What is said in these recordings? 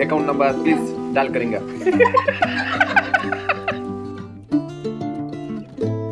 Account number please डाल करेंगे।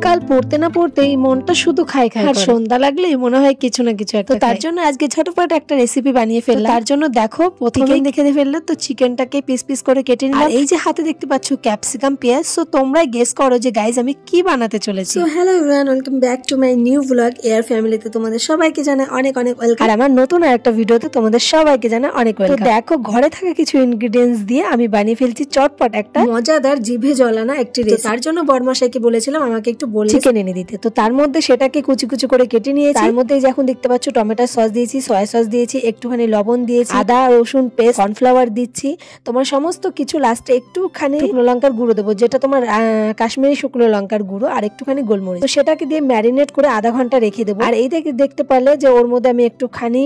কাল পড়তে না পড়তেই মনটা শুধু খাই খাই আর সন্ধ্যা লাগলেই মনে হয় কিছু না কিছু একটা। তার জন্য আজকে ছোটখাট একটা রেসিপি বানিয়ে ফেললাম। তার জন্য দেখো প্রথমেই দেখে ফেললে তো চিকেনটাকে পিস পিস করে কেটে নিলাম। এই যে হাতে দেখতে পাচ্ছ ক্যাপসিকাম পেঁয়াজ। সো তোমরাই গেস করো যে গাইজ আমি কি বানাতে চলেছি। So hello everyone, welcome back to my new blog air ফ্যামিলিতে তোমাদের সবাইকে জানাই অনেক অনেক ওয়েলকাম। আর আমার নতুন আরেকটা ভিডিওতে তোমাদের সবাইকে জানাই অনেক ওয়েলকাম। তো দেখো ঘরে থাকা কিছু ইনগ্রেডিয়েন্টস দিয়ে আমি বানিয়ে ফেলছি চটপট একটা মজাদার জিভে জলানা একটি রেসিপি। তার জন্য বড়মশাইকে বলেছিলাম আমাকে একটু চিকেন এনে দিতে। তো তার মধ্যে সেটাকে কুচি কুচি করে কেটে নিয়েছি। তার মধ্যে যখন দেখতে পাচ্ছ টমেটো সস দিয়েছি, সয়া সস দিয়েছি, একটুখানি লবণ দিয়েছি, আদা রসুন পেস্ট, কর্নফ্লাওয়ার দিচ্ছি। তোমার সমস্ত কিছু লাস্টে একটুখানি শুকনো লঙ্কার গুঁড়ো দেবো, যেটা তোমার কাশ্মীরি শুকনো লঙ্কার গুঁড়ো, আর একটুখানি গোলমরিচ। তো সেটাকে দিয়ে ম্যারিনেট করে আধা ঘন্টা রেখে দেবো। আর এই দেখতে পারলে যে ওর মধ্যে আমি একটুখানি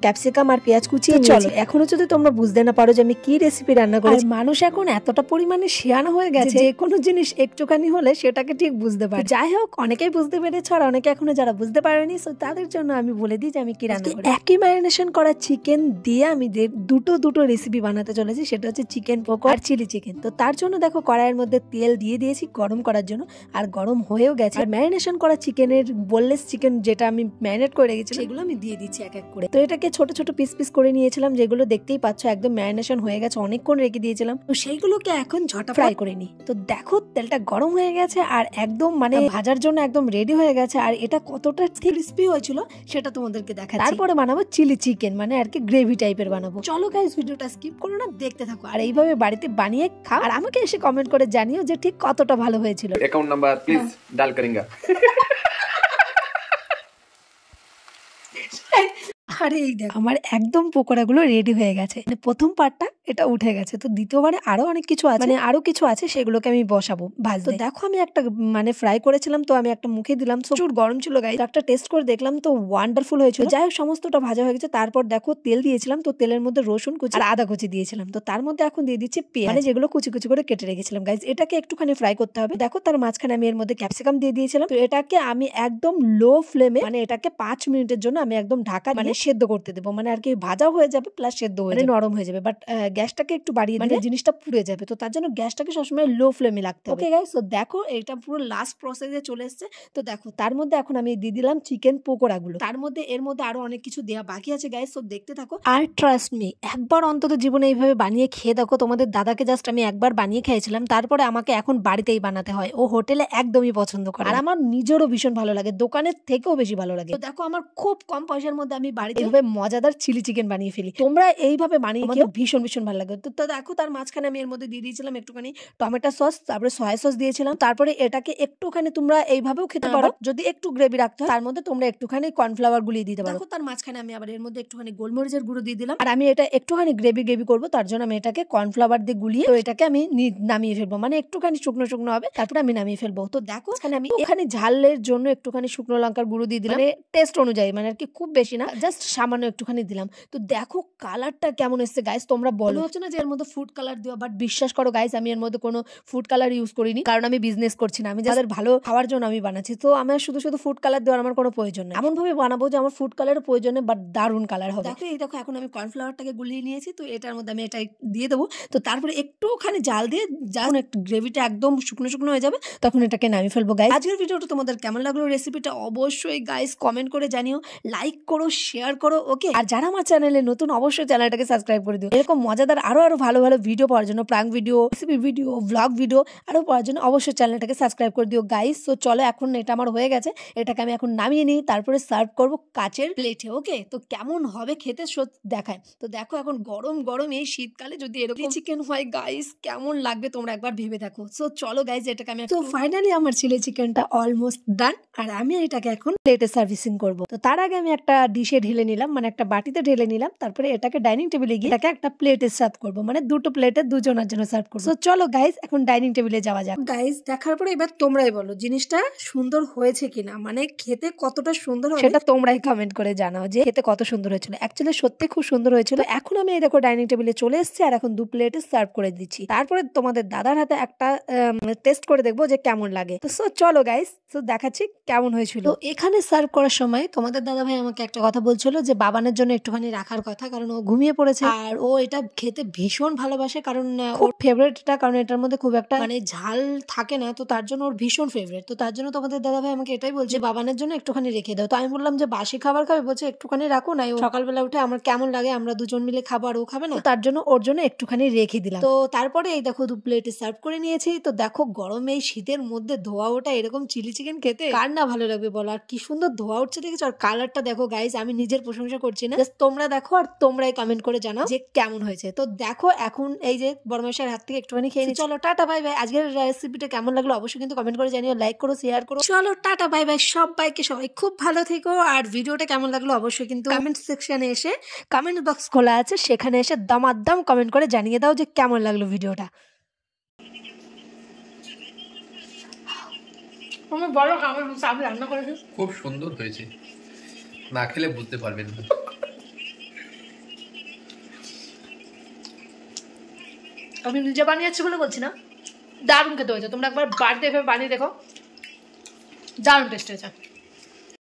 ক্যাপসিকাম আর পেঁয়াজ কুচিয়ে চলো। এখনো যদি তোমরা বুঝতে না পারো যে আমি কি রেসিপি রান্না করি, মানুষ এখন এতটা পরিমাণে শিয়ানা হয়ে গেছে যে কোনো জিনিস একটুখানি হলে সেটাকে ঠিক বুঝতে পারে। যাই হোক, অনেকেই বুঝতে পেরেছ আর অনেকে এখনো যারা বুঝতে পারেনি, সো তাদের জন্য আমি বলে দিই যে আমি কি রান্না করি। একই ম্যারিনেশন করা চিকেন দিয়ে আমি দুটো রেসিপি বানাতে চলেছি। সেটা হচ্ছে চিকেন পকোড়া আর চিলি চিকেন। তো তার জন্য দেখো কড়াইয়ের মধ্যে তেল দিয়ে দিয়েছি গরম করার জন্য, আর গরম হয়েও গেছে। আর ম্যারিনেশন করা চিকেনের বোনলেস চিকেন যেটা আমি ম্যারিনেট করে রেখেছিলাম সেগুলো আমি দিয়ে দিচ্ছি এক এক করে। তো এটাকে ছোট ছোট পিস পিস করে নিয়েছিলাম, যেগুলো দেখতেই পাচ্ছ একদম ম্যারিনেশন হয়ে গেছে, অনেকক্ষণ রেখে দিয়েছিলাম। তো সেইগুলোকে এখন ঝটা ফ্রাই করে নিই। তো দেখো তেলটা গরম হয়ে গেছে আর একদম মানে ভাজার জন্য একদম রেডি হয়ে গেছে। আর এটা কতটা ক্রিস্পি হয়েছিল সেটা তোমাদেরকে দেখাচ্ছি। তারপরে বানাবো চিলি চিকেন, মানে আর কি গ্রেভি টাইপের বানাবো। চলো গাইস, ভিডিওটা স্কিপ করো না, দেখতে থাকো আর এইভাবে বাড়িতে বানিয়ে খাও। আর আমাকে এসে কমেন্ট করে জানিও যে ঠিক কতটা ভালো হয়েছিল। अकाउंट नंबर प्लीज डाल करेंगे। আরে এই দেখো আমার একদম পকোড়াগুলো রেডি হয়ে গেছে। মানে প্রথম পার্টটা এটা উঠে গেছে। তো দ্বিতীয়বারে আরো অনেক কিছু আছে, মানে আরো কিছু আছে, সেগুলোকে আমি বসাবো ভাজতে। তো দেখো আমি একটা মানে ফ্রাই করেছিলাম, তো আমি একটা মুখে দিলাম, প্রচুর গরম ছিল গাইস। একটা টেস্ট করে দেখলাম তো ওয়ান্ডারফুল হয়েছিল। যাই হোক সমস্তটা ভাজা হয়ে গেছে। তারপর দেখো তেল দিয়েছিলাম, তো তেলের মধ্যে রসুন কুচি আর আদা কুচি দিয়েছিলাম। তো তার মধ্যে এখন দিয়ে দিচ্ছি পেঁয়াজ, মানে যেগুলো কুচি কুচি করে কেটে রেখেছিলাম গাইস। এটাকে একটুখানি ফ্রাই করতে হবে। দেখো তার মাঝখানে আমি এর মধ্যে ক্যাপসিকাম দিয়ে দিয়েছিলাম। তো এটাকে আমি একদম লো ফ্লেমে, মানে এটাকে 5 মিনিটের জন্য আমি একদম ঢাকা মানে সেদ্ধ করতে দেবো। মানে আর কি ভাজা হয়ে যাবে প্লাস সেদ্ধ হয়ে যাবে, নরম হয়ে যাবে। বাট গ্যাসটাকে একটু বাড়িয়ে দিলে জিনিসটা পুড়ে যাবে। তো তার জন্য গ্যাসটাকে সবসময় লো ফ্লেমে রাখতে হবে। ওকে গাইস, তো দেখো এটা পুরো লাস্ট প্রসেসে চলে এসেছে। তো দেখো তার মধ্যে এখন আমি দিয়ে দিলাম চিকেন পকোড়াগুলো। তার মধ্যে এর মধ্যে আরো অনেক কিছু দেওয়া বাকি আছে গাইস, তো দেখতে থাকো। আর ট্রাস্ট মি, একবার অন্তত জীবনে এইভাবে বানিয়ে খেয়ে দেখো। তোমাদের দাদাকে জাস্ট আমি একবার বানিয়ে খেয়েছিলাম, তারপরে আমাকে এখন বাড়িতেই বানাতে হয়। ও হোটেলে একদমই পছন্দ করে, আর আমার নিজেরও ভীষণ ভালো লাগে, দোকানের থেকেও বেশি ভালো লাগে। তো দেখো আমার খুব কম পয়সার মধ্যে আমি বাড়িতে এইভাবে মজাদার চিলি চিকেন বানিয়ে ফেলি। তোমরা এইভাবে বানিয়ে খেয়ে ভীষণ ভীষণ ভালো লাগে। তো দেখো তার মাঝখানে আমি এর মধ্যে দিয়ে দিয়েছিলাম একটুখানি টমেটো সস, তারপরে সয়া সস দিয়েছিলাম। তারপরে এটাকে একটুখানি তোমরা এইভাবেও খেতে পারো, যদি একটু গ্রেভি রাখতে হয় তার মধ্যে তোমরা একটুখানি কর্নফ্লাওয়ার গুলিয়ে দিতে পারো। দেখো তার মাঝখানে আমি আবার এর মধ্যে একটুখানি গোলমরিচের গুঁড়ো দিয়ে দিলাম। আর আমি এটা একটুখানি গ্রেভি করবো, তার জন্য আমি এটাকে কর্নফ্লাওয়ার দিয়ে গুলিয়ে তো এটাকে আমি নামিয়ে ফেলবো, মানে একটুখানি শুকনো শুকনো হবে, তারপরে আমি নামিয়ে ফেলবো। তো দেখো এখানে আমি এখানে ঝালের জন্য একটুখানি শুকনো লঙ্কার গুঁড়ো দিয়ে দিলাম, টেস্ট অনুযায়ী, মানে আর কি খুব বেশি না, জাস্ট সামান্য একটুখানি দিলাম। তো দেখো কালারটা কেমন এসছে গাইস, তোমরা বলো হচ্ছে না যে এর মধ্যে ফুড কালার দেওয়া, বাট বিশ্বাস করো গাইস আমি এর মধ্যে কোনো ফুড কালার ইউজ করিনি, কারণ আমি বিজনেস করছি না, আমি যাদের ভালো খাওয়ার জন্য আমি বানাচ্ছি। তো আমার শুধু ফুড কালার দেওয়ার আমার কোনো প্রয়োজন নেই। এমন ভাবে বানাবো যে আমার ফুড কালারের প্রয়োজন নেই, বাট দারুণ কালার হবে। দেখো এই দেখো এখন আমি কর্নফ্লাওয়ারটাকে গুলিয়ে নিয়েছি, তো এটার মধ্যে আমি এটা দিয়ে দেবো। তো তারপরে একটুখানি জাল দিয়ে যখন একটু গ্রেভিটা একদম শুকনো শুকনো হয়ে যাবে তখন এটাকে নামিয়ে ফেলবো গাইস। আজকের ভিডিওটা তোমাদের কেমন লাগলো, রেসিপিটা অবশ্যই গাইস কমেন্ট করে জানিও, লাইক করো, শেয়ার করো, ওকে। আর যারা আমার চ্যানেলে নতুন অবশ্যই চ্যানেলটাকে সাবস্ক্রাইব করে দিও। এরকম মজাদার আরো ভালো ভালো ভিডিও পাওয়ার জন্য, prank video, recipe video, vlog video আরো পাওয়ার জন্য অবশ্যই চ্যানেলটাকে সাবস্ক্রাইব করে দিও গাইস। তো চলো এখন এটা আমার হয়ে গেছে, এটাকে আমি এখন নামিয়ে নিই, তারপরে সার্ভ করব কাচের প্লেটে, ওকে। তো কেমন হবে খেতে দেখায়। তো দেখো এখন গরম গরম এই শীতকালে যদি এরকম চিকেন হয় গাইস কেমন লাগবে তোমরা একবার ভেবে দেখো। সো চলো গাইস এটাকে আমি, তো ফাইনালি আমার চিলি চিকেনটা অলমোস্ট ডান, আর আমি এটাকে এখন প্লেটে সার্ভিসিং করব। তো তার আগে আমি একটা ডিশে ঢেলে নিলাম, মানে একটা বাটিতে ঢেলে নিলাম, তারপরে এটাকে ডাইনিং টেবিলে গিয়ে এটাকে একটা প্লেটে সার্ভ করবো, মানে দুটো প্লেটে দুজনের জন্য সার্ভ করবো। তো চলো গাইস এখন ডাইনিং টেবিলে যাওয়া যাক। গাইস দেখার পরে এবার তোমরাই বলো জিনিসটা সুন্দর হয়েছে কিনা, মানে খেতে কতটা সুন্দর হবে সেটা তোমরাই কমেন্ট করে জানাও যে খেতে কত সুন্দর হয়েছিল। অ্যাকচুয়ালি সত্যি খুব সুন্দর হয়েছিল। এখন আমি এই দেখো ডাইনিং টেবিলে চলে এসেছি আর এখন 2 প্লেটে সার্ভ করে দিচ্ছি। তারপরে তোমাদের দাদার হাতে একটা টেস্ট করে দেখবো যে কেমন লাগে। তো চলো গাইস তো দেখাচ্ছি কেমন হয়েছিল। তো এখানে সার্ভ করার সময় তোমাদের দাদা ভাই আমাকে একটা কথা বলছিল যে বাবানের জন্য একটুখানি রাখার কথা, কারণ ও ঘুমিয়ে পড়েছে আর ও এটা খেতে ভীষণ ভালোবাসে, কারণ ওর ফেভারিট এটা, কারণ এটার মধ্যে খুব একটা মানে ঝাল থাকে না, তো তার জন্য ওর ভীষণ ফেভারিট। তো তার জন্য তোমাদের দাদা ভাই আমাকে এটাই বলছে বাবানের জন্য একটুখানি রেখে দাও। তো আমি বললাম যে বাসি খাবার খাবে, বলছে একটুখানি রাখো না, সকালবেলা উঠে আমার কেমন লাগে আমরা দুজন মিলে খাবো আর ও খাবে না, তার জন্য ওর জন্য একটুখানি রেখে দিলাম। তো তারপরে এই দেখো 2 প্লেটে সার্ভ করে নিয়েছি। তো দেখো গরমে এই শীতের মধ্যে ধোয়া ওটা এরকম চিলি চিকেন খেতে কার না ভালো লাগবে বলো। আর কি সুন্দর ধোয়া উঠছে দেখেছো, আর কালারটা দেখো গাইস, আমি নিজের প্রশংসা করছি না, তোমরা দেখো আর তোমরাই কমেন্ট করে জানাও যে কেমন হয়েছে। তো দেখো এখন এই যে বড়মাইশের হাত থেকে একটুখানি খেয়ে নি। চলো টাটা বাই বাই। আজকের রেসিপিটা কেমন লাগলো অবশ্যই কিন্তু কমেন্ট করে জানিও, লাইক করো, শেয়ার করো। চলো টাটা বাই বাই সবাইকে, সবাই খুব ভালো থেকো। আর ভিডিওটা কেমন লাগলো অবশ্যই কিন্তু কমেন্ট সেকশনে এসে, কমেন্ট বক্স খোলা আছে সেখানে এসে দামাদাম কমেন্ট করে জানিয়ে দাও যে কেমন লাগলো ভিডিওটা। বলো আমি রান্না করেছি, খুব সুন্দর হয়েছে, না খেলে বুঝতে পারবেন না। আমি নিজে বানিয়েছি বলে বলছি না, দারুণ খেতে হয়েছে। তোমরা একবার বাড়িতে এভাবে বানিয়ে দেখো, দারুণ টেস্ট হয়েছে।